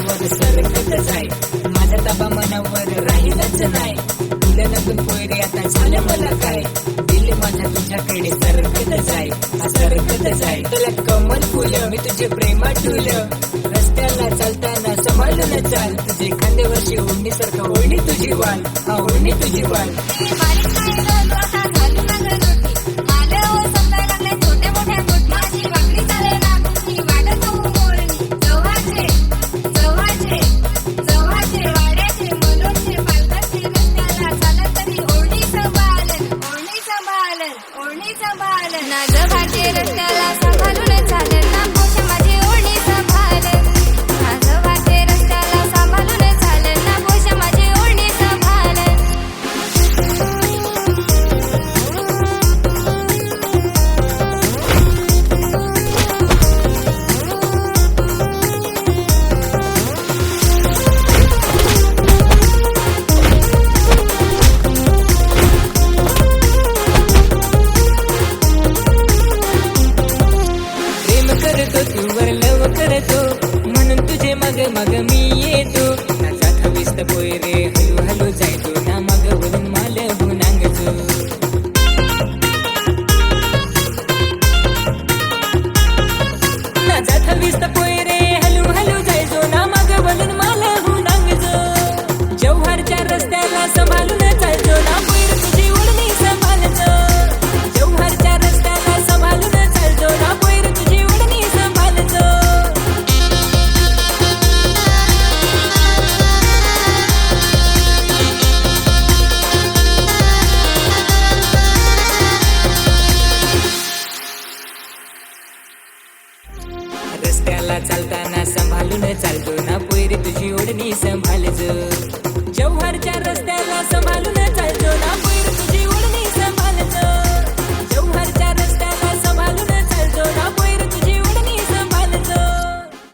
माझ्यावर सरकतच आहे, माझा ताबा मनावर राहिलाच नाही. तुला नवीन पोयरे आता झालं मला काय, दिल माझा तुझ्याकडे सरकतच आहे, सरकतच आहे. तुला कमल फुलं मी तुझे प्रेमात ठुलं, रस्त्याला चालताना सांभाळून चाल. तुझे खांद्यावरची ओढणी सारखं ओढणी तुझी वाल, हा ओढणी तुझी वाल. माझं भाग्य रस्त्याला